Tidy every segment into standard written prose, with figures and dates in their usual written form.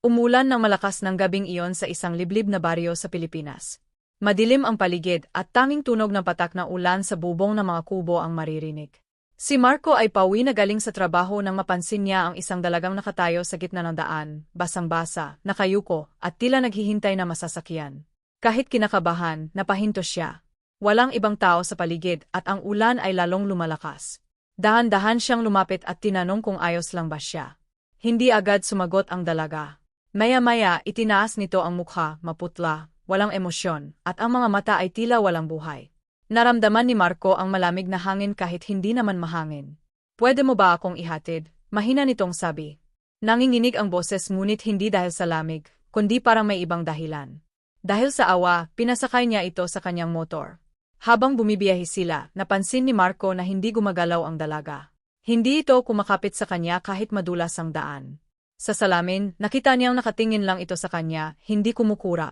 Umulan ng malakas ng gabing iyon sa isang liblib na baryo sa Pilipinas. Madilim ang paligid at tanging tunog ng patak ng ulan sa bubong ng mga kubo ang maririnig. Si Marco ay pauwi na galing sa trabaho nang mapansin niya ang isang dalagang nakatayo sa gitna ng daan, basang-basa, nakayuko, at tila naghihintay na masasakyan. Kahit kinakabahan, napahinto siya. Walang ibang tao sa paligid at ang ulan ay lalong lumalakas. Dahan-dahan siyang lumapit at tinanong kung ayos lang ba siya. Hindi agad sumagot ang dalaga. Maya-maya itinaas nito ang mukha, maputla, walang emosyon, at ang mga mata ay tila walang buhay. Naramdaman ni Marco ang malamig na hangin kahit hindi naman mahangin. "Pwede mo ba akong ihatid?" Mahina nitong sabi. Nanginginig ang boses ngunit hindi dahil sa lamig, kundi parang may ibang dahilan. Dahil sa awa, pinasakay niya ito sa kanyang motor. Habang bumibiyahe sila, napansin ni Marco na hindi gumagalaw ang dalaga. Hindi ito kumakapit sa kanya kahit madulas ang daan. Sa salamin, nakita niyang nakatingin lang ito sa kanya, hindi kumukurap.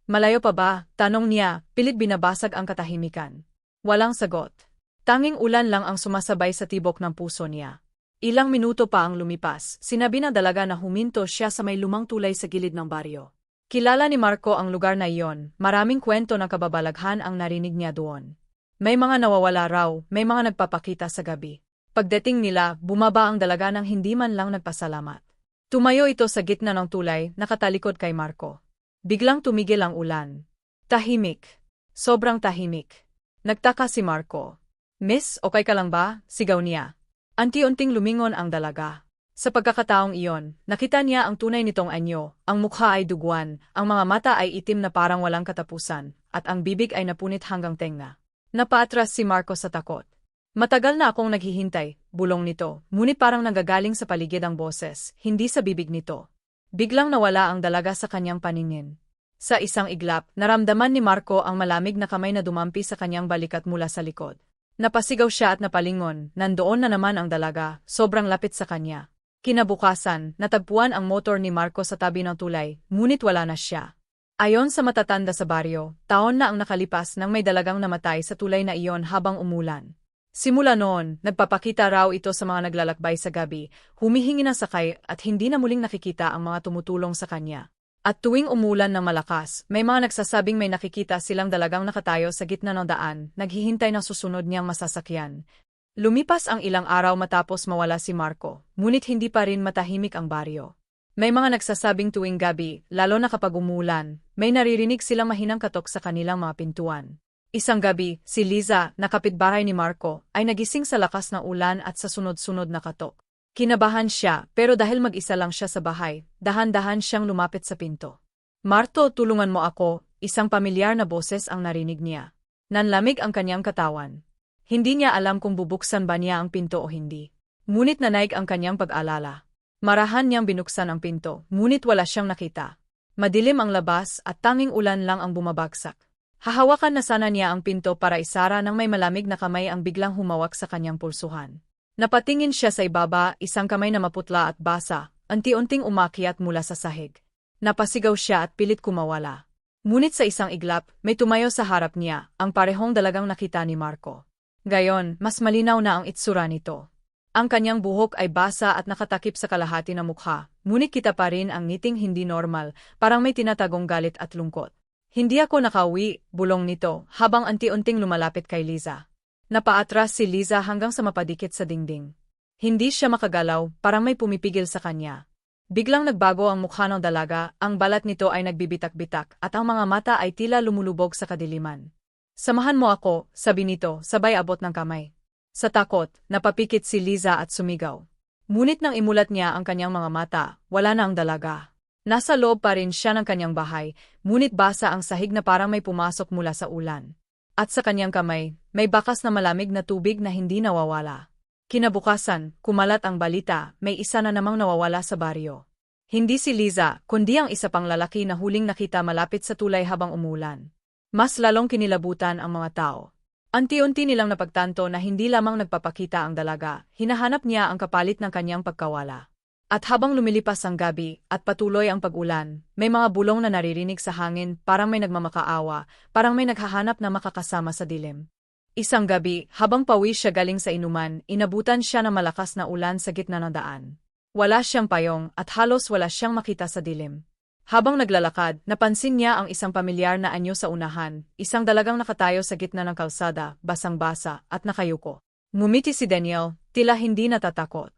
"Malayo pa ba?" tanong niya, pilit binabasag ang katahimikan. Walang sagot. Tanging ulan lang ang sumasabay sa tibok ng puso niya. Ilang minuto pa ang lumipas, sinabi ng dalaga na huminto siya sa may lumang tulay sa gilid ng baryo. Kilala ni Marco ang lugar na iyon, maraming kwento ng kababalaghan ang narinig niya doon. May mga nawawala raw, may mga nagpapakita sa gabi. Pagdating nila, bumaba ang dalaga nang hindi man lang nagpasalamat. Tumayo ito sa gitna ng tulay, nakatalikod kay Marco. Biglang tumigil ang ulan. Tahimik. Sobrang tahimik. Nagtaka si Marco. "Miss, okay ka lang ba?" sigaw niya. Anti-unting lumingon ang dalaga. Sa pagkakataong iyon, nakita niya ang tunay nitong anyo, ang mukha ay duguan, ang mga mata ay itim na parang walang katapusan, at ang bibig ay napunit hanggang tenga. Napaatras si Marco sa takot. "Matagal na akong naghihintay," bulong nito, ngunit parang nanggagaling sa paligid ang boses, hindi sa bibig nito. Biglang nawala ang dalaga sa kanyang paningin. Sa isang iglap, naramdaman ni Marco ang malamig na kamay na dumampi sa kanyang balikat mula sa likod. Napasigaw siya at napalingon, nandoon na naman ang dalaga, sobrang lapit sa kanya. Kinabukasan, natagpuan ang motor ni Marco sa tabi ng tulay, ngunit wala na siya. Ayon sa matatanda sa baryo, taon na ang nakalipas nang may dalagang namatay sa tulay na iyon habang umulan. Simula noon, nagpapakita raw ito sa mga naglalakbay sa gabi, humihingi ng sakay at hindi na muling nakikita ang mga tumutulong sa kanya. At tuwing umulan ng malakas, may mga nagsasabing may nakikita silang dalagang nakatayo sa gitna ng daan, naghihintay ng susunod niyang masasakyan. Lumipas ang ilang araw matapos mawala si Marco, ngunit hindi pa rin matahimik ang baryo. May mga nagsasabing tuwing gabi, lalo na kapag umulan, may naririnig silang mahinang katok sa kanilang mga pintuan. Isang gabi, si Liza, na kapitbahay ni Marco, ay nagising sa lakas ng ulan at sa sunod-sunod na katok. Kinabahan siya, pero dahil mag-isa lang siya sa bahay, dahan-dahan siyang lumapit sa pinto. "Marto, tulungan mo ako," isang pamilyar na boses ang narinig niya. Nanlamig ang kanyang katawan. Hindi niya alam kung bubuksan ba niya ang pinto o hindi. Ngunit nanaig ang kanyang pag-alala. Marahan niyang binuksan ang pinto, ngunit wala siyang nakita. Madilim ang labas at tanging ulan lang ang bumabagsak. Hahawakan na sana niya ang pinto para isara nang may malamig na kamay ang biglang humawak sa kanyang pulsuhan. Napatingin siya sa ibaba, isang kamay na maputla at basa, unti-unting umakyat mula sa sahig. Napasigaw siya at pilit kumawala. Ngunit sa isang iglap, may tumayo sa harap niya, ang parehong dalagang nakita ni Marco. Gayon, mas malinaw na ang itsura nito. Ang kanyang buhok ay basa at nakatakip sa kalahati ng mukha, ngunit kita pa rin ang ngiting hindi normal, parang may tinatagong galit at lungkot. "Hindi ako nakauwi," bulong nito, habang anti-unting lumalapit kay Liza. Napaatras si Liza hanggang sa mapadikit sa dingding. Hindi siya makagalaw, parang may pumipigil sa kanya. Biglang nagbago ang mukha ng dalaga, ang balat nito ay nagbibitak-bitak at ang mga mata ay tila lumulubog sa kadiliman. "Samahan mo ako," sabi nito, sabay abot ng kamay. Sa takot, napapikit si Liza at sumigaw. Ngunit nang imulat niya ang kanyang mga mata, wala na ang dalaga. Nasa loob pa rin siya ng kanyang bahay, ngunit basa ang sahig na parang may pumasok mula sa ulan. At sa kanyang kamay, may bakas na malamig na tubig na hindi nawawala. Kinabukasan, kumalat ang balita, may isa na namang nawawala sa baryo. Hindi si Liza, kundi ang isa pang lalaki na huling nakita malapit sa tulay habang umulan. Mas lalong kinilabutan ang mga tao. Unti-unti nilang napagtanto na hindi lamang nagpapakita ang dalaga, hinahanap niya ang kapalit ng kanyang pagkawala. At habang lumilipas ang gabi at patuloy ang pag-ulan, may mga bulong na naririnig sa hangin, parang may nagmamakaawa, parang may naghahanap na makakasama sa dilim. Isang gabi, habang pawi siya galing sa inuman, inabutan siya ng malakas na ulan sa gitna ng daan. Wala siyang payong at halos wala siyang makita sa dilim. Habang naglalakad, napansin niya ang isang pamilyar na anyo sa unahan, isang dalagang nakatayo sa gitna ng kalsada, basang-basa, at nakayuko. Ngumiti si Daniel, tila hindi natatakot.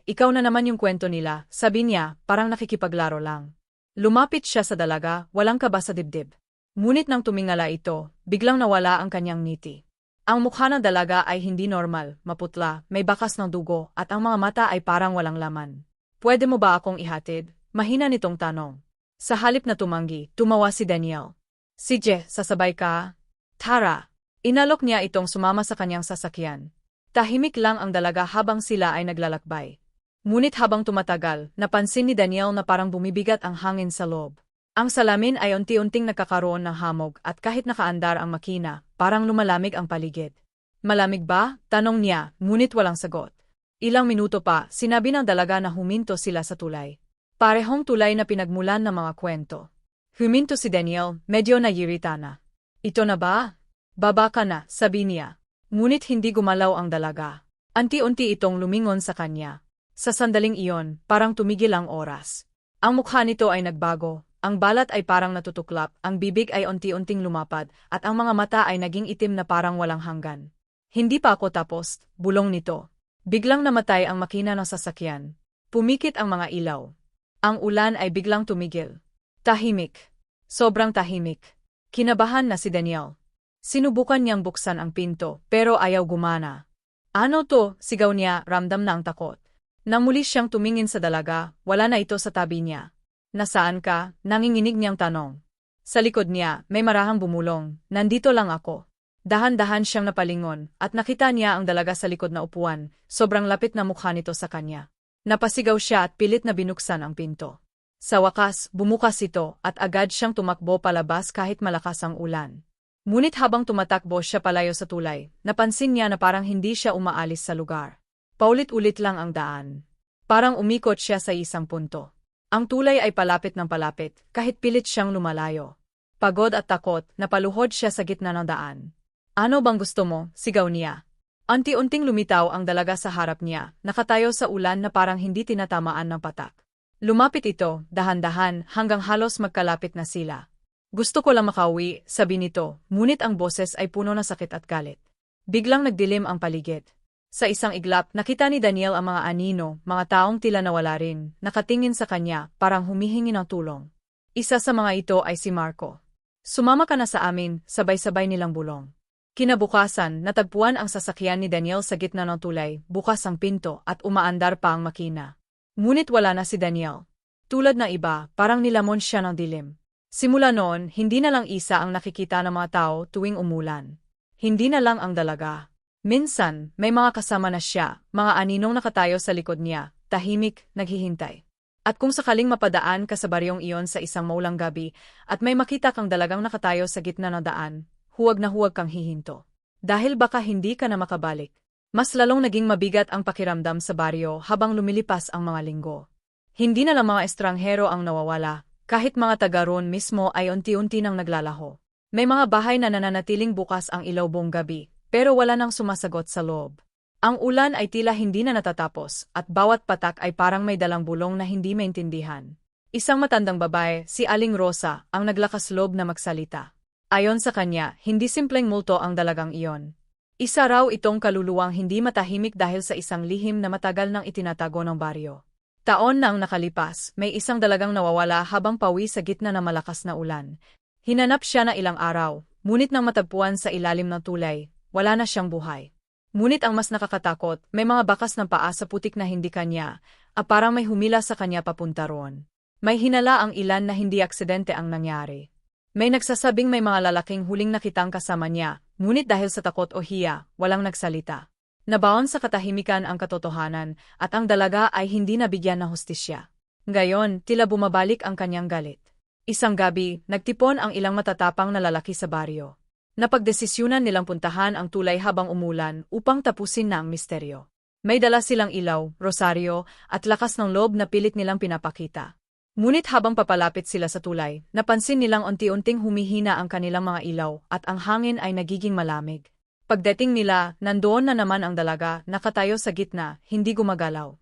Ikaw na naman yung kwento nila, sabi niya, parang nakikipaglaro lang. Lumapit siya sa dalaga, walang kaba sa dibdib. Ngunit nang tumingala ito, biglang nawala ang kanyang ngiti. Ang mukha ng dalaga ay hindi normal, maputla, may bakas ng dugo, at ang mga mata ay parang walang laman. Pwede mo ba akong ihatid? Mahina nitong tanong. Sa halip na tumanggi, tumawa si Daniel. Sige, sasabay ka? Tara! Inalok niya itong sumama sa kanyang sasakyan. Tahimik lang ang dalaga habang sila ay naglalakbay. Ngunit habang tumatagal, napansin ni Daniel na parang bumibigat ang hangin sa loob. Ang salamin ay unti-unting nagkakaroon ng hamog at kahit nakaandar ang makina, parang lumalamig ang paligid. Malamig ba? Tanong niya, ngunit walang sagot. Ilang minuto pa, sinabi ng dalaga na huminto sila sa tulay. Parehong tulay na pinagmulan ng mga kwento. Huminto si Daniel, medyo nayirita na. Ito na ba? Baba ka na, sabi niya. Ngunit hindi gumalaw ang dalaga. Anti-unti itong lumingon sa kanya. Sa sandaling iyon, parang tumigil ang oras. Ang mukha nito ay nagbago, ang balat ay parang natutuklap, ang bibig ay unti-unting lumapad, at ang mga mata ay naging itim na parang walang hanggan. Hindi pa ako tapos, bulong nito. Biglang namatay ang makina ng sasakyan. Pumikit ang mga ilaw. Ang ulan ay biglang tumigil. Tahimik. Sobrang tahimik. Kinabahan na si Daniel. Sinubukan niyang buksan ang pinto, pero ayaw gumana. Ano to? Sigaw niya, ramdam na ang takot. Nang muli siyang tumingin sa dalaga, wala na ito sa tabi niya. Nasaan ka? Nanginginig niyang tanong. Sa likod niya, may marahang bumulong, nandito lang ako. Dahan-dahan siyang napalingon, at nakita niya ang dalaga sa likod na upuan, sobrang lapit na mukha nito sa kanya. Napasigaw siya at pilit na binuksan ang pinto. Sa wakas, bumukas ito, at agad siyang tumakbo palabas kahit malakas ang ulan. Ngunit habang tumatakbo siya palayo sa tulay, napansin niya na parang hindi siya umaalis sa lugar. Paulit-ulit lang ang daan. Parang umikot siya sa isang punto. Ang tulay ay palapit ng palapit, kahit pilit siyang lumalayo. Pagod at takot, napaluhod siya sa gitna ng daan. Ano bang gusto mo? Sigaw niya. Unti-unting lumitaw ang dalaga sa harap niya, nakatayo sa ulan na parang hindi tinatamaan ng patak. Lumapit ito, dahan-dahan, hanggang halos magkalapit na sila. Gusto ko lang makauwi, sabi nito, ngunit ang boses ay puno ng sakit at galit. Biglang nagdilim ang paligid. Sa isang iglap, nakita ni Daniel ang mga anino, mga taong tila nawala rin, nakatingin sa kanya, parang humihingi ng tulong. Isa sa mga ito ay si Marco. Sumama ka na sa amin, sabay-sabay nilang bulong. Kinabukasan, natagpuan ang sasakyan ni Daniel sa gitna ng tulay, bukas ang pinto at umaandar pa ang makina. Ngunit wala na si Daniel. Tulad ng iba, parang nilamon siya ng dilim. Simula noon, hindi na lang isa ang nakikita ng mga tao tuwing umulan. Hindi na lang ang dalaga. Minsan, may mga kasama na siya, mga aninong nakatayo sa likod niya, tahimik, naghihintay. At kung sakaling mapadaan ka sa baryong iyon sa isang maulang gabi, at may makita kang dalagang nakatayo sa gitna ng daan, huwag na huwag kang hihinto. Dahil baka hindi ka na makabalik. Mas lalong naging mabigat ang pakiramdam sa baryo habang lumilipas ang mga linggo. Hindi na lang mga estranghero ang nawawala, kahit mga taga roon mismo ay unti-unti nang naglalaho. May mga bahay na nananatiling bukas ang ilaw buong gabi, pero wala nang sumasagot sa loob. Ang ulan ay tila hindi na natatapos, at bawat patak ay parang may dalang bulong na hindi maintindihan. Isang matandang babae, si Aling Rosa, ang naglakas loob na magsalita. Ayon sa kanya, hindi simpleng multo ang dalagang iyon. Isa raw itong kaluluwang hindi matahimik dahil sa isang lihim na matagal nang itinatago ng baryo. Taon na ang nakalipas, may isang dalagang nawawala habang pawi sa gitna ng malakas na ulan. Hinanap siya na ilang araw, ngunit nang matagpuan sa ilalim ng tulay, wala na siyang buhay. Ngunit ang mas nakakatakot, may mga bakas ng paa sa putik na hindi kanya, parang may humila sa kanya papunta roon. May hinala ang ilan na hindi aksidente ang nangyari. May nagsasabing may mga lalaking huling nakitang kasama niya, ngunit dahil sa takot o hiya, walang nagsalita. Nabaon sa katahimikan ang katotohanan, at ang dalaga ay hindi nabigyan ng hustisya. Ngayon, tila bumabalik ang kanyang galit. Isang gabi, nagtipon ang ilang matatapang na lalaki sa baryo. Napagdesisyunan nilang puntahan ang tulay habang umulan upang tapusin na ang misteryo. May dala silang ilaw, rosaryo, at lakas ng loob na pilit nilang pinapakita. Ngunit habang papalapit sila sa tulay, napansin nilang unti-unting humihina ang kanilang mga ilaw at ang hangin ay nagiging malamig. Pagdating nila, nandoon na naman ang dalaga, nakatayo sa gitna, hindi gumagalaw.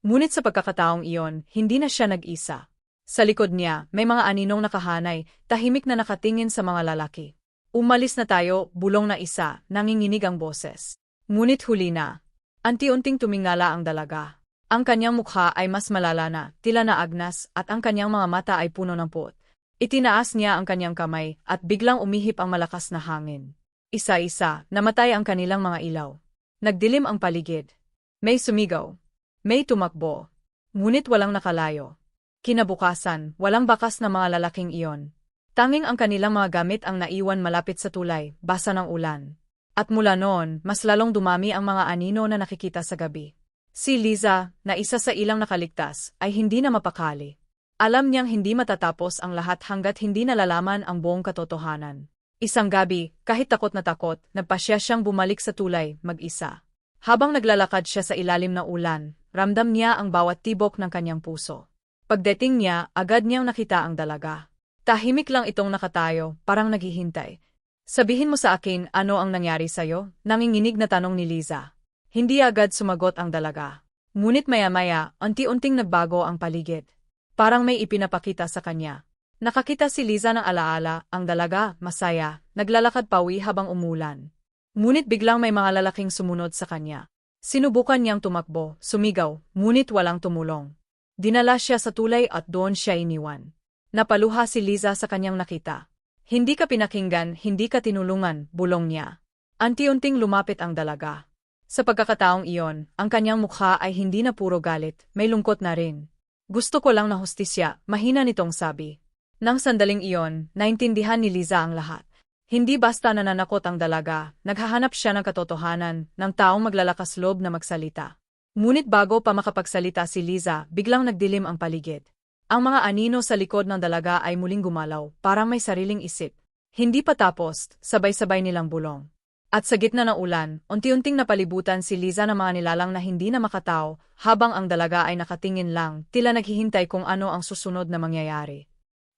Ngunit sa pagkakataong iyon, hindi na siya nag-isa. Sa likod niya, may mga aninong nakahanay, tahimik na nakatingin sa mga lalaki. Umalis na tayo, bulong na isa, nanginginig ang boses. Ngunit huli na. Anti-unting tumingala ang dalaga. Ang kanyang mukha ay mas malala na, tila na agnas, at ang kanyang mga mata ay puno ng puot. Itinaas niya ang kanyang kamay, at biglang umihip ang malakas na hangin. Isa-isa, namatay ang kanilang mga ilaw. Nagdilim ang paligid. May sumigaw. May tumakbo. Ngunit walang nakalayo. Kinabukasan, walang bakas na mga lalaking iyon. Tanging ang kanilang mga gamit ang naiwan malapit sa tulay, basa ng ulan. At mula noon, mas lalong dumami ang mga anino na nakikita sa gabi. Si Liza, na isa sa ilang nakaligtas, ay hindi na mapakali. Alam niyang hindi matatapos ang lahat hanggat hindi nalalaman ang buong katotohanan. Isang gabi, kahit takot, nagpasya siyang bumalik sa tulay, mag-isa. Habang naglalakad siya sa ilalim ng ulan, ramdam niya ang bawat tibok ng kanyang puso. Pagdating niya, agad niyang nakita ang dalaga. Tahimik lang itong nakatayo, parang naghihintay. Sabihin mo sa akin ano ang nangyari sa'yo? Nanginginig na tanong ni Liza. Hindi agad sumagot ang dalaga. Ngunit maya-maya, unti-unting nagbago ang paligid. Parang may ipinapakita sa kanya. Nakakita si Liza ng alaala, ang dalaga, masaya, naglalakad pawi habang umulan. Ngunit biglang may mga lalaking sumunod sa kanya. Sinubukan niyang tumakbo, sumigaw, ngunit walang tumulong. Dinala siya sa tulay at doon siya iniwan. Napaluha si Liza sa kanyang nakita. Hindi ka pinakinggan, hindi ka tinulungan, bulong niya. Anti-unting lumapit ang dalaga. Sa pagkakataong iyon, ang kanyang mukha ay hindi na puro galit, may lungkot na rin. Gusto ko lang na hustisya, mahina nitong sabi. Nang sandaling iyon, naintindihan ni Liza ang lahat. Hindi basta nananakot ang dalaga, naghahanap siya ng katotohanan, ng taong maglalakas loob na magsalita. Ngunit bago pa makapagsalita si Liza, biglang nagdilim ang paligid. Ang mga anino sa likod ng dalaga ay muling gumalaw, parang may sariling isip. Hindi pa tapos, sabay-sabay nilang bulong. At sa gitna ng ulan, unti-unting napalibutan si Liza ng mga nilalang na hindi na makatao, habang ang dalaga ay nakatingin lang, tila naghihintay kung ano ang susunod na mangyayari.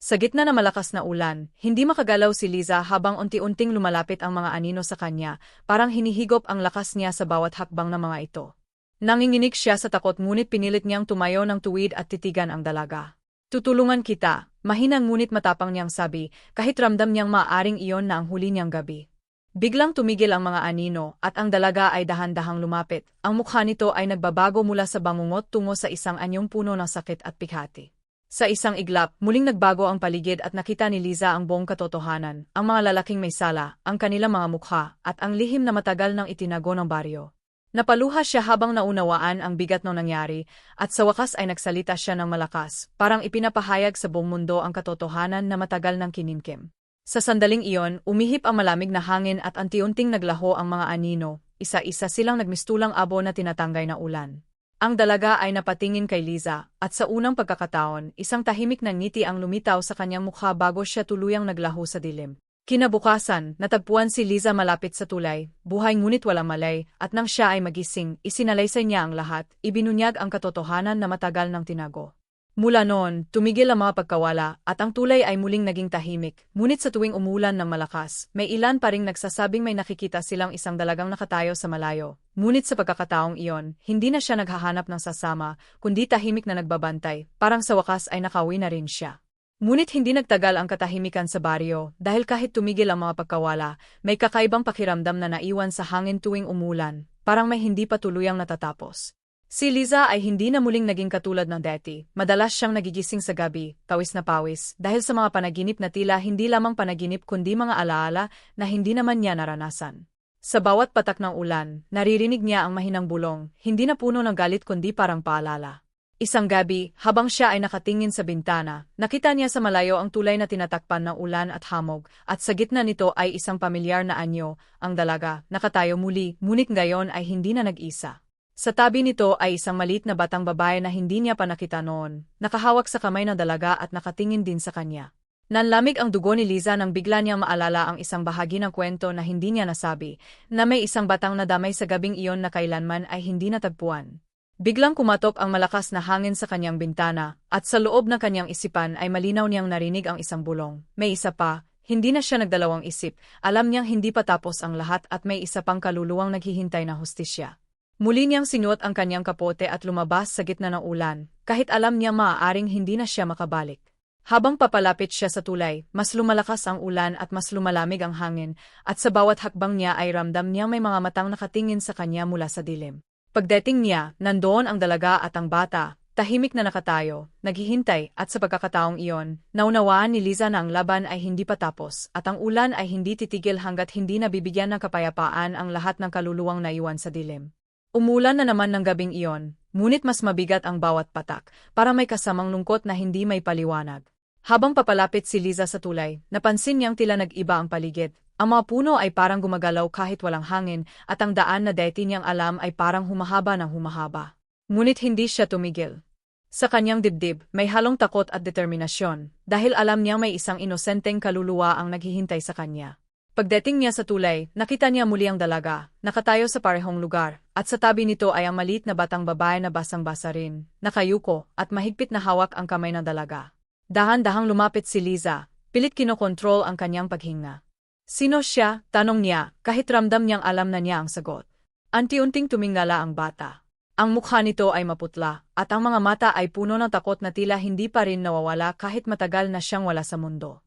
Sa gitna ng malakas na ulan, hindi makagalaw si Liza habang unti-unting lumalapit ang mga anino sa kanya, parang hinihigop ang lakas niya sa bawat hakbang ng mga ito. Nanginginig siya sa takot ngunit pinilit niyang tumayo ng tuwid at titigan ang dalaga. Tutulungan kita, mahinang ngunit matapang niyang sabi, kahit ramdam niyang maaring iyon na ang huli niyang gabi. Biglang tumigil ang mga anino at ang dalaga ay dahan-dahang lumapit. Ang mukha nito ay nagbabago mula sa bangungot tungo sa isang anyong puno ng sakit at pighati. Sa isang iglap, muling nagbago ang paligid at nakita ni Liza ang buong katotohanan, ang mga lalaking may sala, ang kanilang mga mukha, at ang lihim na matagal nang itinago ng baryo. Napaluha siya habang naunawaan ang bigat ng nangyari, at sa wakas ay nagsalita siya ng malakas, parang ipinapahayag sa buong mundo ang katotohanan na matagal nang kinimkim. Sa sandaling iyon, umihip ang malamig na hangin at anti-unting naglaho ang mga anino, isa-isa silang nagmistulang abo na tinatanggay na ulan. Ang dalaga ay napatingin kay Liza, at sa unang pagkakataon, isang tahimik na ngiti ang lumitaw sa kanyang mukha bago siya tuluyang naglaho sa dilim. Kinabukasan, natagpuan si Liza malapit sa tulay, buhay ngunit walang malay, at nang siya ay magising, isinalaysay niya ang lahat, ibinunyag ang katotohanan na matagal nang tinago. Mula noon, tumigil ang mga pagkawala, at ang tulay ay muling naging tahimik, ngunit sa tuwing umulan ng malakas, may ilan pa ring nagsasabing may nakikita silang isang dalagang nakatayo sa malayo. Ngunit sa pagkakataong iyon, hindi na siya naghahanap ng sasama, kundi tahimik na nagbabantay, parang sa wakas ay nakauwi na rin siya. Ngunit hindi nagtagal ang katahimikan sa baryo, dahil kahit tumigil ang mga pagkawala, may kakaibang pakiramdam na naiwan sa hangin tuwing umulan, parang may hindi pa tuluyang natatapos. Si Liza ay hindi na muling naging katulad ng dati, madalas siyang nagigising sa gabi, pawis na pawis, dahil sa mga panaginip na tila hindi lamang panaginip kundi mga alaala na hindi naman niya naranasan. Sa bawat patak ng ulan, naririnig niya ang mahinang bulong, hindi na puno ng galit kundi parang paalala. Isang gabi, habang siya ay nakatingin sa bintana, nakita niya sa malayo ang tulay na tinatakpan ng ulan at hamog, at sa gitna nito ay isang pamilyar na anyo, ang dalaga, nakatayo muli, ngunit ngayon ay hindi na nag-isa. Sa tabi nito ay isang maliit na batang babae na hindi niya pa nakita noon, nakahawak sa kamay ng dalaga at nakatingin din sa kanya. Nanlamig ang dugo ni Liza nang bigla niyang maalala ang isang bahagi ng kwento na hindi niya nasabi, na may isang batang nadamay sa gabing iyon na kailanman ay hindi natagpuan. Biglang kumatok ang malakas na hangin sa kanyang bintana, at sa loob ng kanyang isipan ay malinaw niyang narinig ang isang bulong. May isa pa, hindi na siya nagdalawang isip, alam niyang hindi pa tapos ang lahat at may isa pang kaluluwang naghihintay na hustisya. Muli niyang sinuot ang kanyang kapote at lumabas sa gitna ng ulan, kahit alam niya maaaring hindi na siya makabalik. Habang papalapit siya sa tulay, mas lumalakas ang ulan at mas lumalamig ang hangin, at sa bawat hakbang niya ay ramdam niya may mga matang nakatingin sa kanya mula sa dilim. Pagdating niya, nandoon ang dalaga at ang bata, tahimik na nakatayo, naghihintay, at sa pagkakataong iyon, naunawaan ni Liza na ang laban ay hindi pa tapos, at ang ulan ay hindi titigil hanggat hindi nabibigyan ng kapayapaan ang lahat ng kaluluwang naiwan sa dilim. Umulan na naman ng gabing iyon, ngunit mas mabigat ang bawat patak, para may kasamang lungkot na hindi may paliwanag. Habang papalapit si Liza sa tulay, napansin niyang tila nag-iba ang paligid. Ang mga puno ay parang gumagalaw kahit walang hangin, at ang daan na dati niyang alam ay parang humahaba ng humahaba. Ngunit hindi siya tumigil. Sa kanyang dibdib, may halong takot at determinasyon, dahil alam niyang may isang inosenteng kaluluwa ang naghihintay sa kanya. Pagdating niya sa tulay, nakita niya muli ang dalaga, nakatayo sa parehong lugar, at sa tabi nito ay ang maliit na batang babae na basang-basa rin, nakayuko, at mahigpit na hawak ang kamay ng dalaga. Dahan-dahang lumapit si Liza, pilit kinokontrol ang kanyang paghinga. Sino siya? Tanong niya, kahit ramdam niyang alam na niya ang sagot. Anti-unting tumingala ang bata. Ang mukha nito ay maputla, at ang mga mata ay puno ng takot na tila hindi pa rin nawawala kahit matagal na siyang wala sa mundo.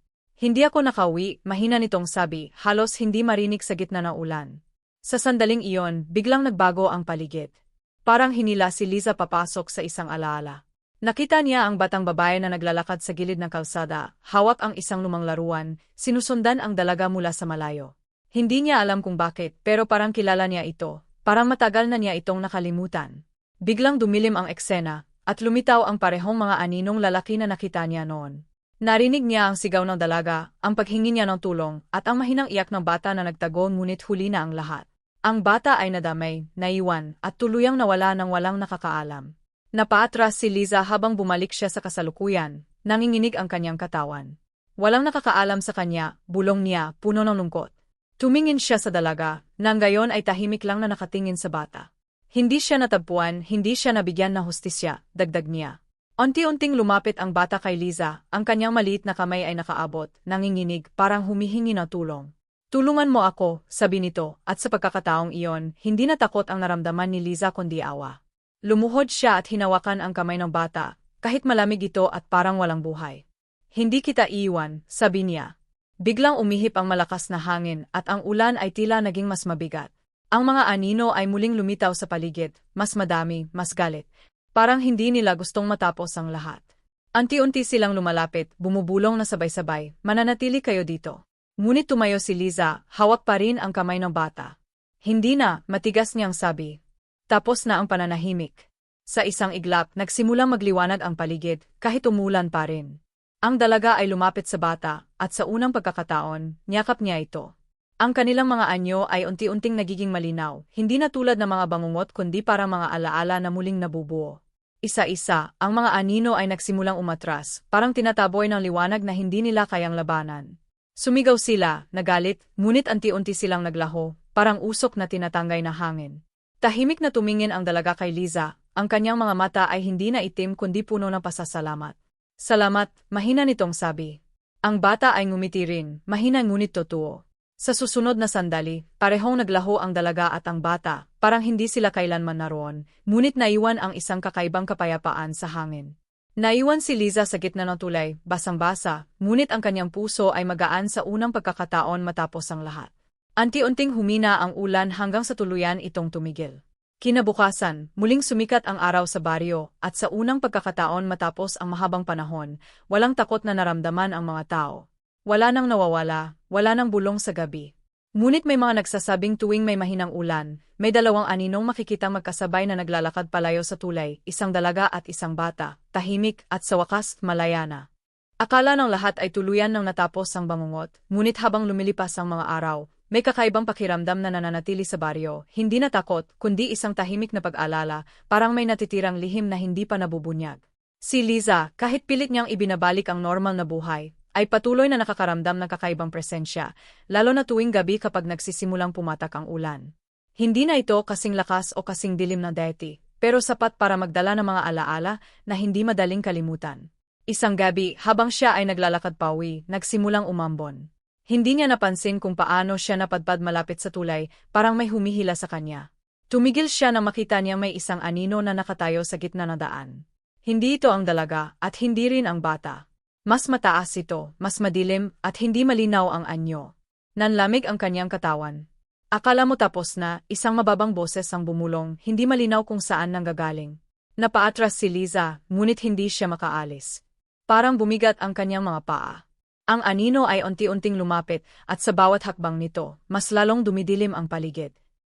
Hindi ako nakauwi, mahina nitong sabi, halos hindi marinig sa gitna ng ulan. Sa sandaling iyon, biglang nagbago ang paligid. Parang hinila si Liza papasok sa isang alaala. Nakita niya ang batang babae na naglalakad sa gilid ng kalsada, hawak ang isang lumang laruan, sinusundan ang dalaga mula sa malayo. Hindi niya alam kung bakit, pero parang kilala niya ito, parang matagal na niya itong nakalimutan. Biglang dumilim ang eksena, at lumitaw ang parehong mga aninong lalaki na nakita niya noon. Narinig niya ang sigaw ng dalaga, ang paghingi niya ng tulong, at ang mahinang iyak ng bata na nagtago ngunit huli na ang lahat. Ang bata ay nadamay, naiwan, at tuluyang nawala nang walang nakakaalam. Napaatras si Liza habang bumalik siya sa kasalukuyan, nanginginig ang kanyang katawan. Walang nakakaalam sa kanya, bulong niya, puno ng lungkot. Tumingin siya sa dalaga, nang gayon ay tahimik lang na nakatingin sa bata. Hindi siya natagpuan, hindi siya nabigyan ng hustisya, dagdag niya. Unti-unting lumapit ang bata kay Liza, ang kanyang maliit na kamay ay nakaabot, nanginginig, parang humihingi ng tulong. Tulungan mo ako, sabi nito, at sa pagkakataong iyon, hindi na takot ang naramdaman ni Liza kundi awa. Lumuhod siya at hinawakan ang kamay ng bata, kahit malamig ito at parang walang buhay. Hindi kita iiwan, sabi niya. Biglang umihip ang malakas na hangin at ang ulan ay tila naging mas mabigat. Ang mga anino ay muling lumitaw sa paligid, mas madami, mas galit. Parang hindi nila gustong matapos ang lahat. Unti-unti silang lumalapit, bumubulong na sabay-sabay, mananatili kayo dito. Ngunit tumayo si Liza, hawak pa rin ang kamay ng bata. Hindi na, matigas niyang sabi. Tapos na ang pananahimik. Sa isang iglap, nagsimulang magliwanag ang paligid, kahit umulan pa rin. Ang dalaga ay lumapit sa bata, at sa unang pagkakataon, niyakap niya ito. Ang kanilang mga anyo ay unti-unting nagiging malinaw, hindi na tulad ng mga bangungot kundi parang mga alaala na muling nabubuo. Isa-isa, ang mga anino ay nagsimulang umatras, parang tinataboy ng liwanag na hindi nila kayang labanan. Sumigaw sila, nagalit, ngunit anti-unti silang naglaho, parang usok na tinatanggay na hangin. Tahimik na tumingin ang dalaga kay Liza, ang kanyang mga mata ay hindi na itim kundi puno ng pasasalamat. Salamat, mahina nitong sabi. Ang bata ay ngumiti rin, mahina ngunit totoo. Sa susunod na sandali, parehong naglaho ang dalaga at ang bata, parang hindi sila kailanman naroon, ngunit naiwan ang isang kakaibang kapayapaan sa hangin. Naiwan si Liza sa gitna ng tulay, basang-basa, ngunit ang kanyang puso ay magaan sa unang pagkakataon matapos ang lahat. Anti-unting humina ang ulan hanggang sa tuluyan itong tumigil. Kinabukasan, muling sumikat ang araw sa baryo, at sa unang pagkakataon matapos ang mahabang panahon, walang takot na naramdaman ang mga tao. Wala nang nawawala, wala nang bulong sa gabi. Ngunit may mga nagsasabing tuwing may mahinang ulan, may dalawang aninong makikitang magkasabay na naglalakad palayo sa tulay, isang dalaga at isang bata, tahimik at sa wakas malaya na. Akala ng lahat ay tuluyan nang natapos ang bangungot, ngunit habang lumilipas ang mga araw, may kakaibang pakiramdam na nananatili sa baryo, hindi na takot, kundi isang tahimik na pag-alala, parang may natitirang lihim na hindi pa nabubunyag. Si Liza, kahit pilit niyang ibinabalik ang normal na buhay, ay patuloy na nakakaramdam ng kakaibang presensya, lalo na tuwing gabi kapag nagsisimulang pumatak ang ulan. Hindi na ito kasing lakas o kasing dilim na deti, pero sapat para magdala ng mga alaala na hindi madaling kalimutan. Isang gabi, habang siya ay naglalakad pauwi, nagsimulang umambon. Hindi niya napansin kung paano siya napadpad malapit sa tulay, parang may humihila sa kanya. Tumigil siya nang makita niyang may isang anino na nakatayo sa gitna ng daan. Hindi ito ang dalaga at hindi rin ang bata. Mas mataas ito, mas madilim at hindi malinaw ang anyo. Nanlamig ang kanyang katawan. Akala mo tapos na, isang mababang boses ang bumulong, hindi malinaw kung saan nanggagaling. Napaatras si Liza, ngunit hindi siya makaalis. Parang bumigat ang kanyang mga paa. Ang anino ay unti-unting lumapit at sa bawat hakbang nito, mas lalong dumidilim ang paligid.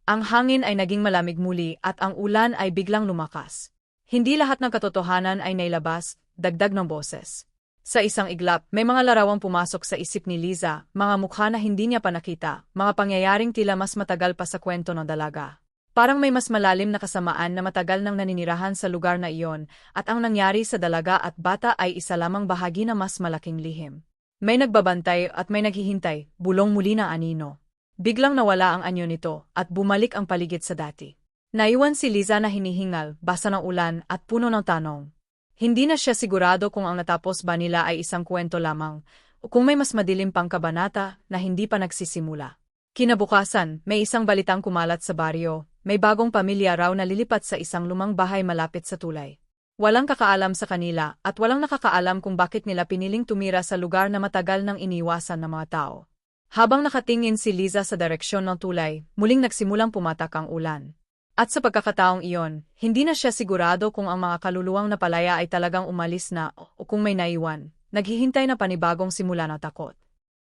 Ang hangin ay naging malamig muli at ang ulan ay biglang lumakas. Hindi lahat ng katotohanan ay nailabas, dagdag ng boses. Sa isang iglap, may mga larawang pumasok sa isip ni Liza, mga mukha na hindi niya pa nakita, mga pangyayaring tila mas matagal pa sa kwento ng dalaga. Parang may mas malalim na kasamaan na matagal nang naninirahan sa lugar na iyon, at ang nangyari sa dalaga at bata ay isa lamang bahagi na mas malaking lihim. May nagbabantay at may naghihintay, bulong muli na anino. Biglang nawala ang anyo nito at bumalik ang paligid sa dati. Naiwan si Liza na hinihingal, basa ng ulan at puno ng tanong. Hindi na siya sigurado kung ang natapos ba nila ay isang kwento lamang o kung may mas madilim pang kabanata na hindi pa nagsisimula. Kinabukasan, may isang balitang kumalat sa baryo, may bagong pamilya raw na lilipat sa isang lumang bahay malapit sa tulay. Walang kakaalam sa kanila at walang nakakaalam kung bakit nila piniling tumira sa lugar na matagal nang iniwasan ng mga tao. Habang nakatingin si Liza sa direksyon ng tulay, muling nagsimulang pumatak ang ulan. At sa pagkakataong iyon, hindi na siya sigurado kung ang mga kaluluwang napalaya ay talagang umalis na o kung may naiwan, naghihintay na panibagong simula ng takot.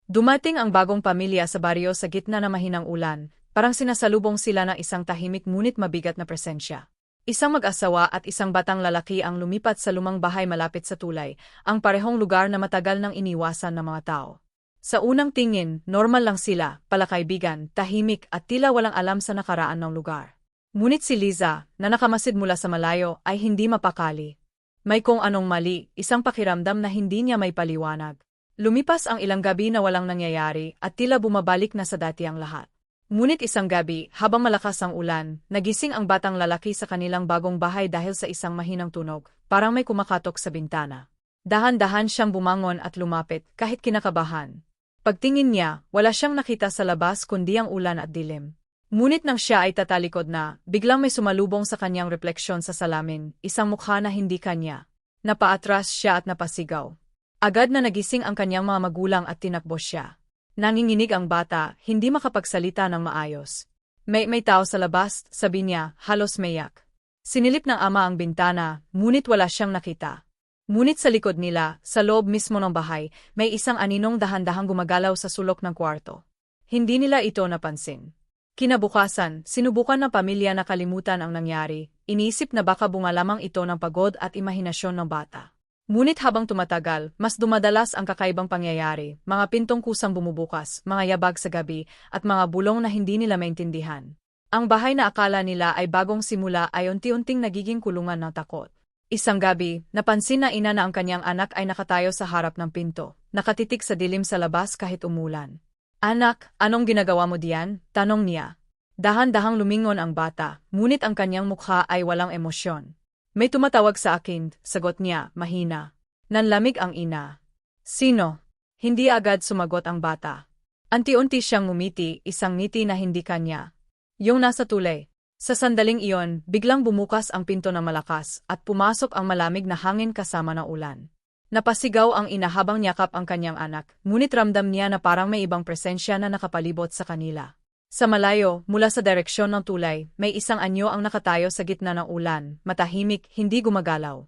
Dumating ang bagong pamilya sa baryo sa gitna ng mahinang ulan, parang sinasalubong sila ng isang tahimik ngunit mabigat na presensya. Isang mag-asawa at isang batang lalaki ang lumipat sa lumang bahay malapit sa tulay, ang parehong lugar na matagal nang iniwasan ng mga tao. Sa unang tingin, normal lang sila, palakaibigan, tahimik at tila walang alam sa nakaraan ng lugar. Ngunit si Liza, na nakamasid mula sa malayo, ay hindi mapakali. May kung anong mali, isang pakiramdam na hindi niya may paliwanag. Lumipas ang ilang gabi na walang nangyayari at tila bumabalik na sa dati ang lahat. Ngunit isang gabi, habang malakas ang ulan, nagising ang batang lalaki sa kanilang bagong bahay dahil sa isang mahinang tunog, parang may kumakatok sa bintana. Dahan-dahan siyang bumangon at lumapit, kahit kinakabahan. Pagtingin niya, wala siyang nakita sa labas kundi ang ulan at dilim. Ngunit nang siya ay tatalikod na, biglang may sumalubong sa kanyang refleksyon sa salamin, isang mukha na hindi kanya. Napaatras siya at napasigaw. Agad na nagising ang kanyang mga magulang at tinakbo siya. Nanginginig ang bata, hindi makapagsalita ng maayos. May tao sa labas, sabi niya, halos maiyak. Sinilip ng ama ang bintana, ngunit wala siyang nakita. Ngunit sa likod nila, sa loob mismo ng bahay, may isang aninong dahan-dahang gumagalaw sa sulok ng kwarto. Hindi nila ito napansin. Kinabukasan, sinubukan ng pamilya na kalimutan ang nangyari, iniisip na baka bunga lamang ito ng pagod at imahinasyon ng bata. Ngunit habang tumatagal, mas dumadalas ang kakaibang pangyayari, mga pintong kusang bumubukas, mga yabag sa gabi, at mga bulong na hindi nila maintindihan. Ang bahay na akala nila ay bagong simula ay unti-unting nagiging kulungan ng takot. Isang gabi, napansin na ina na ang kanyang anak ay nakatayo sa harap ng pinto, nakatitig sa dilim sa labas kahit umulan. Anak, anong ginagawa mo diyan? Tanong niya. Dahan-dahang lumingon ang bata, ngunit ang kanyang mukha ay walang emosyon. May tumatawag sa akin, sagot niya, mahina. Nanlamig ang ina. Sino? Hindi agad sumagot ang bata. Anti-unti siyang ngumiti, isang ngiti na hindi kanya. Yung nasa tulay. Sa sandaling iyon, biglang bumukas ang pinto ng malakas at pumasok ang malamig na hangin kasama ng ulan. Napasigaw ang ina habang niyakap ang kanyang anak, ngunit ramdam niya na parang may ibang presensya na nakapalibot sa kanila. Sa malayo, mula sa direksyon ng tulay, may isang anyo ang nakatayo sa gitna ng ulan, matahimik, hindi gumagalaw.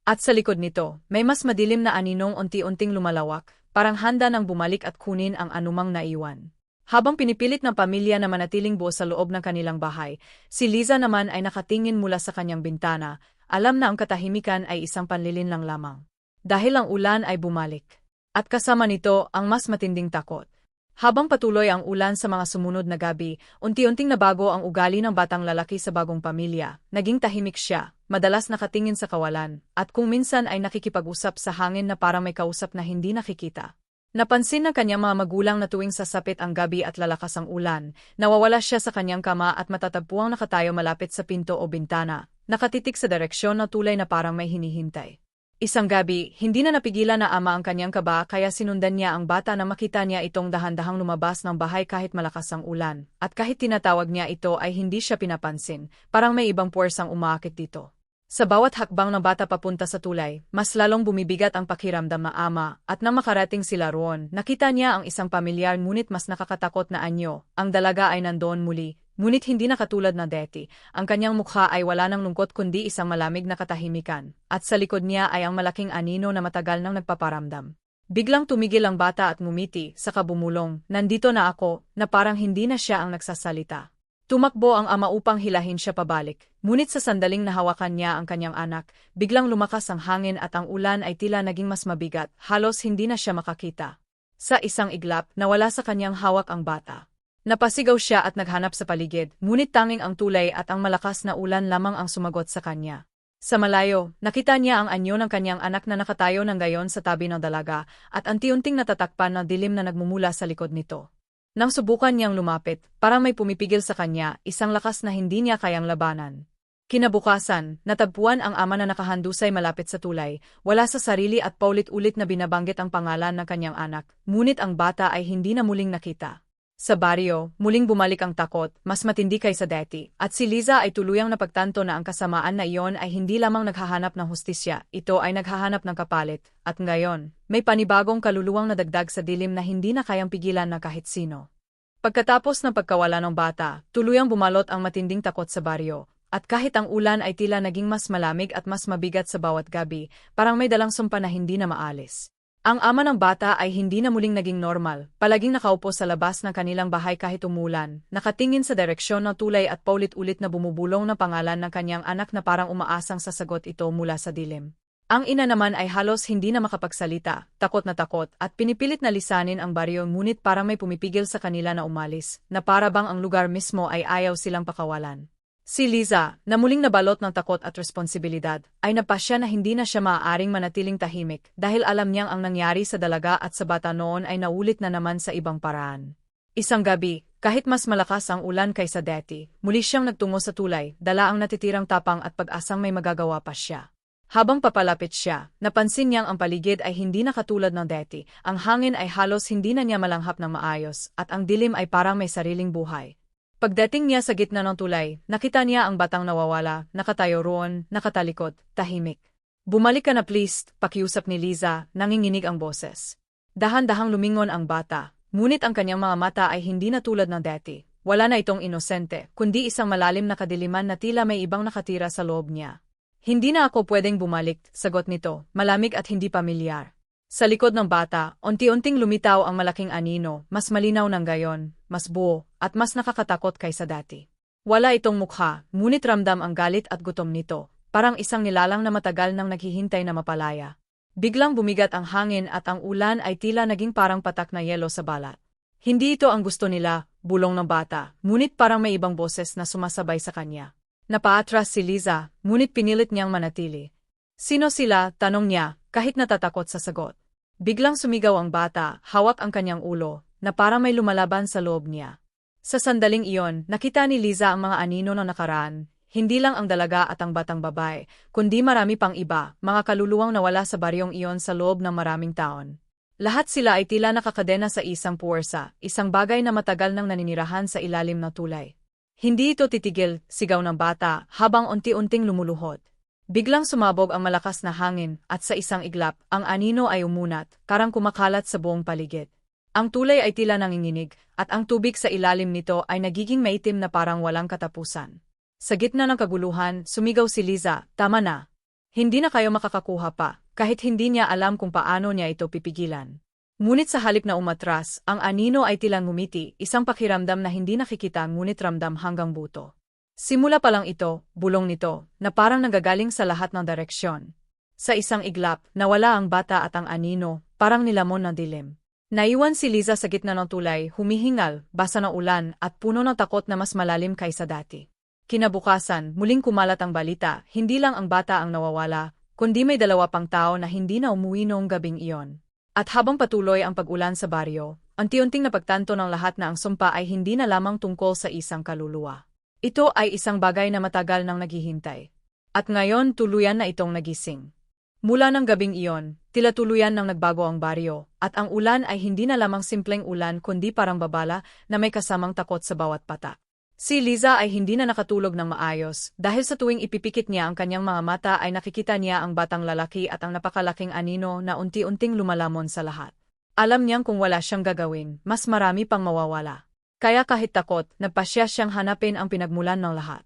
At sa likod nito, may mas madilim na aninong unti-unting lumalawak, parang handa nang bumalik at kunin ang anumang naiwan. Habang pinipilit ng pamilya na manatiling buo sa loob ng kanilang bahay, si Liza naman ay nakatingin mula sa kanyang bintana, alam na ang katahimikan ay isang panlilin lang lamang. Dahil ang ulan ay bumalik. At kasama nito ang mas matinding takot. Habang patuloy ang ulan sa mga sumunod na gabi, unti-unting nabago ang ugali ng batang lalaki sa bagong pamilya, naging tahimik siya, madalas nakatingin sa kawalan, at kung minsan ay nakikipag-usap sa hangin na parang may kausap na hindi nakikita. Napansin ng kanyang mga magulang na tuwing sasapit ang gabi at lalakas ang ulan, nawawala siya sa kanyang kama at matatagpuang nakatayo malapit sa pinto o bintana, nakatitig sa direksyon na tulay na parang may hinihintay. Isang gabi, hindi na napigilan na ama ang kanyang kaba kaya sinundan niya ang bata na makita niya itong dahan-dahang lumabas ng bahay kahit malakas ang ulan, at kahit tinatawag niya ito ay hindi siya pinapansin, parang may ibang puwersang umaakit dito. Sa bawat hakbang ng bata papunta sa tulay, mas lalong bumibigat ang pakiramdam ng ama, at nang makarating sila roon, nakita niya ang isang pamilyar ngunit mas nakakatakot na anyo. Ang dalaga ay nandoon muli, ngunit hindi na katulad na dati. Ang kanyang mukha ay wala ng lungkot kundi isang malamig na katahimikan, at sa likod niya ay ang malaking anino na matagal nang nagpaparamdam. Biglang tumigil ang bata at ngumiti, saka bumulong, "Nandito na ako," na parang hindi na siya ang nagsasalita. Tumakbo ang ama upang hilahin siya pabalik, ngunit sa sandaling nahawakan niya ang kanyang anak, biglang lumakas ang hangin at ang ulan ay tila naging mas mabigat, halos hindi na siya makakita. Sa isang iglap, nawala sa kanyang hawak ang bata. Napasigaw siya at naghanap sa paligid, ngunit tanging ang tulay at ang malakas na ulan lamang ang sumagot sa kanya. Sa malayo, nakita niya ang anyo ng kanyang anak na nakatayo ng gayon sa tabi ng dalaga, at unti-unting natatakpan ng dilim na nagmumula sa likod nito. Nang subukan niyang lumapit, parang may pumipigil sa kanya, isang lakas na hindi niya kayang labanan. Kinabukasan, natagpuan ang ama na nakahandusay malapit sa tulay, wala sa sarili at paulit-ulit na binabanggit ang pangalan ng kanyang anak, ngunit ang bata ay hindi na muling nakita. Sa baryo, muling bumalik ang takot, mas matindi kaysa dati, at si Liza ay tuluyang napagtanto na ang kasamaan na iyon ay hindi lamang naghahanap ng hustisya, ito ay naghahanap ng kapalit, at ngayon, may panibagong kaluluwang nadagdag sa dilim na hindi na kayang pigilan ng kahit sino. Pagkatapos ng pagkawala ng bata, tuluyang bumalot ang matinding takot sa baryo, at kahit ang ulan ay tila naging mas malamig at mas mabigat sa bawat gabi, parang may dalang sumpa na hindi na maalis. Ang ama ng bata ay hindi na muling naging normal, palaging nakaupo sa labas ng kanilang bahay kahit umulan, nakatingin sa direksyon ng tulay at paulit-ulit na bumubulong na pangalan ng kanyang anak na parang umaasang sasagot ito mula sa dilim. Ang ina naman ay halos hindi na makapagsalita, takot na takot, at pinipilit na lisanin ang baryo ngunit parang may pumipigil sa kanila na umalis, na para bang ang lugar mismo ay ayaw silang pakawalan. Si Liza, na muling nabalot ng takot at responsibilidad, ay napasya na hindi na siya maaaring manatiling tahimik dahil alam niyang ang nangyari sa dalaga at sa bata noon ay naulit na naman sa ibang paraan. Isang gabi, kahit mas malakas ang ulan kaysa dati, muli siyang nagtungo sa tulay, dala ang natitirang tapang at pag-asang may magagawa pa siya. Habang papalapit siya, napansin niyang ang paligid ay hindi na katulad ng dati, ang hangin ay halos hindi na niya malanghap ng maayos, at ang dilim ay parang may sariling buhay. Pagdating niya sa gitna ng tulay, nakita niya ang batang nawawala, nakatayo roon, nakatalikod, tahimik. "Bumalik ka na please," pakiusap ni Liza, nanginginig ang boses. Dahan-dahang lumingon ang bata, ngunit ang kanyang mga mata ay hindi na tulad ng dati. Wala na itong inosente, kundi isang malalim na kadiliman na tila may ibang nakatira sa loob niya. "Hindi na ako pwedeng bumalik," sagot nito, malamig at hindi pamilyar. Sa likod ng bata, unti-unting lumitaw ang malaking anino, mas malinaw ng gayon, mas buo, at mas nakakatakot kaysa dati. Wala itong mukha, ngunit ramdam ang galit at gutom nito, parang isang nilalang na matagal nang naghihintay na mapalaya. Biglang bumigat ang hangin at ang ulan ay tila naging parang patak na yelo sa balat. Hindi ito ang gusto nila, bulong ng bata, ngunit parang may ibang boses na sumasabay sa kanya. Napaatras si Liza, ngunit pinilit niyang manatili. "Sino sila?" tanong niya, kahit natatakot sa sagot. Biglang sumigaw ang bata, hawak ang kanyang ulo, na parang may lumalaban sa loob niya. Sa sandaling iyon, nakita ni Liza ang mga anino ng nakaraan, hindi lang ang dalaga at ang batang babae, kundi marami pang iba, mga kaluluwang nawala sa baryong iyon sa loob ng maraming taon. Lahat sila ay tila nakakadena sa isang puwersa, isang bagay na matagal nang naninirahan sa ilalim ng tulay. "Hindi ito titigil," sigaw ng bata, habang unti-unting lumuluhod. Biglang sumabog ang malakas na hangin, at sa isang iglap, ang anino ay umunat, parang kumakalat sa buong paligid. Ang tulay ay tila nanginginig, at ang tubig sa ilalim nito ay nagiging maitim na parang walang katapusan. Sa gitna ng kaguluhan, sumigaw si Liza, "Tama na. Hindi na kayo makakakuha pa," kahit hindi niya alam kung paano niya ito pipigilan. Ngunit sa halip na umatras, ang anino ay tila ngumiti, isang pakiramdam na hindi nakikita ngunit ramdam hanggang buto. Simula pa lang ito, bulong nito, na parang nanggagaling sa lahat ng direksyon. Sa isang iglap, nawala ang bata at ang anino, parang nilamon ng dilim. Naiwan si Liza sa gitna ng tulay, humihingal, basa ng ulan, at puno ng takot na mas malalim kaysa dati. Kinabukasan, muling kumalat ang balita, hindi lang ang bata ang nawawala, kundi may 2 pang tao na hindi na umuwi noong gabing iyon. At habang patuloy ang pag-ulan sa baryo, unti-unting napagtanto ng lahat na ang sumpa ay hindi na lamang tungkol sa isang kaluluwa. Ito ay isang bagay na matagal nang naghihintay. At ngayon tuluyan na itong nagising. Mula ng gabing iyon, tila tuluyan nang nagbago ang baryo, at ang ulan ay hindi na lamang simpleng ulan kundi parang babala na may kasamang takot sa bawat patak. Si Liza ay hindi na nakatulog ng maayos dahil sa tuwing ipipikit niya ang kanyang mga mata ay nakikita niya ang batang lalaki at ang napakalaking anino na unti-unting lumalamon sa lahat. Alam niyang kung wala siyang gagawin, mas marami pang mawawala. Kaya kahit takot, nagpasya siyang hanapin ang pinagmulan ng lahat.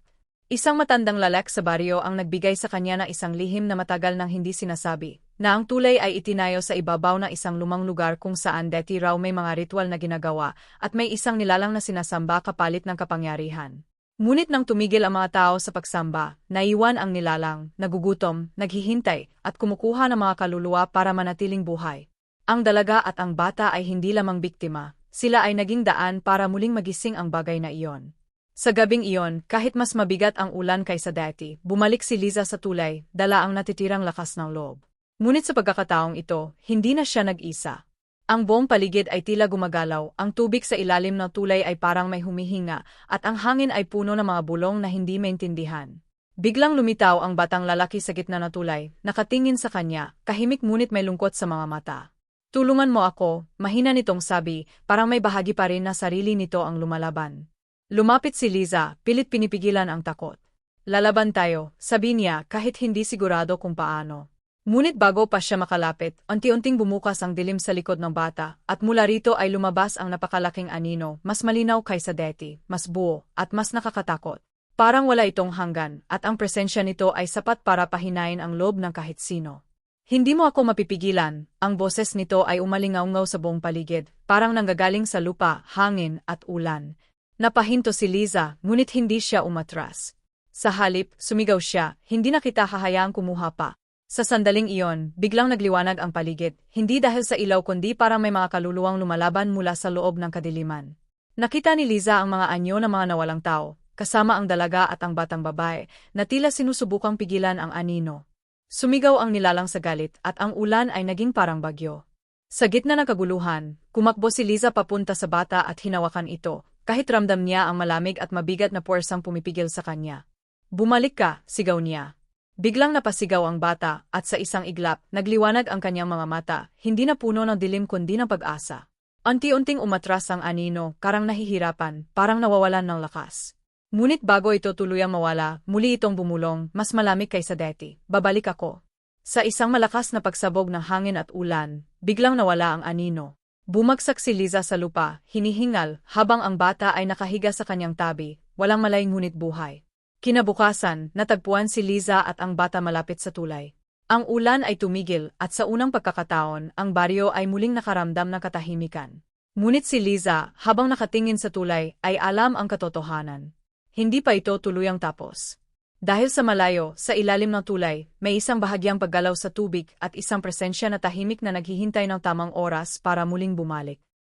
Isang matandang lalaki sa baryo ang nagbigay sa kanya ng isang lihim na matagal nang hindi sinasabi, na ang tulay ay itinayo sa ibabaw ng isang lumang lugar kung saan dati raw may mga ritual na ginagawa at may isang nilalang na sinasamba kapalit ng kapangyarihan. Ngunit nang tumigil ang mga tao sa pagsamba, naiwan ang nilalang, nagugutom, naghihintay, at kumukuha ng mga kaluluwa para manatiling buhay. Ang dalaga at ang bata ay hindi lamang biktima, sila ay naging daan para muling magising ang bagay na iyon. Sa gabing iyon, kahit mas mabigat ang ulan kaysa dati, bumalik si Liza sa tulay, dala ang natitirang lakas ng loob. Ngunit sa pagkakataong ito, hindi na siya nag-isa. Ang buong paligid ay tila gumagalaw, ang tubig sa ilalim ng tulay ay parang may humihinga, at ang hangin ay puno ng mga bulong na hindi maintindihan. Biglang lumitaw ang batang lalaki sa gitna ng tulay, nakatingin sa kanya, kahimik ngunit may lungkot sa mga mata. "Tulungan mo ako," mahina nitong sabi, parang may bahagi pa rin na sarili nito ang lumalaban. Lumapit si Liza, pilit pinipigilan ang takot. "Lalaban tayo," sabi niya kahit hindi sigurado kung paano. Ngunit bago pa siya makalapit, unti-unting bumukas ang dilim sa likod ng bata, at mula rito ay lumabas ang napakalaking anino, mas malinaw kaysa dati, mas buo, at mas nakakatakot. Parang wala itong hanggan, at ang presensya nito ay sapat para pahinain ang loob ng kahit sino. "Hindi mo ako mapipigilan," ang boses nito ay umalingaw-ngaw sa buong paligid, parang nanggagaling sa lupa, hangin, at ulan. Napahinto si Liza, ngunit hindi siya umatras. Sa halip, sumigaw siya, "Hindi na kita hahayaang kumuha pa." Sa sandaling iyon, biglang nagliwanag ang paligid, hindi dahil sa ilaw kundi parang may mga kaluluwang lumalaban mula sa loob ng kadiliman. Nakita ni Liza ang mga anyo ng mga nawalang tao, kasama ang dalaga at ang batang babae, na tila sinusubukang pigilan ang anino. Sumigaw ang nilalang sa galit at ang ulan ay naging parang bagyo. Sa gitna ng kaguluhan, kumakbo si Liza papunta sa bata at hinawakan ito, kahit ramdam niya ang malamig at mabigat na puwersang pumipigil sa kanya. "Bumalik ka," sigaw niya. Biglang napasigaw ang bata, at sa isang iglap, nagliwanag ang kanyang mga mata, hindi na puno ng dilim kundi ng pag-asa. Unti-unting umatras ang anino, karang nahihirapan, parang nawawalan ng lakas. Ngunit bago ito tuluyang mawala, muli itong bumulong, mas malamig kaysa dati. "Babalik ako." Sa isang malakas na pagsabog ng hangin at ulan, biglang nawala ang anino. Bumagsak si Liza sa lupa, hinihingal, habang ang bata ay nakahiga sa kanyang tabi, walang malay ngunit buhay. Kinabukasan, natagpuan si Liza at ang bata malapit sa tulay. Ang ulan ay tumigil at sa unang pagkakataon, ang baryo ay muling nakaramdam ng katahimikan. Ngunit si Liza, habang nakatingin sa tulay, ay alam ang katotohanan. Hindi pa ito tuluyang tapos. Dahil sa malayo, sa ilalim ng tulay, may isang bahagyang paggalaw sa tubig at isang presensya na tahimik na naghihintay ng tamang oras para muling bumalik.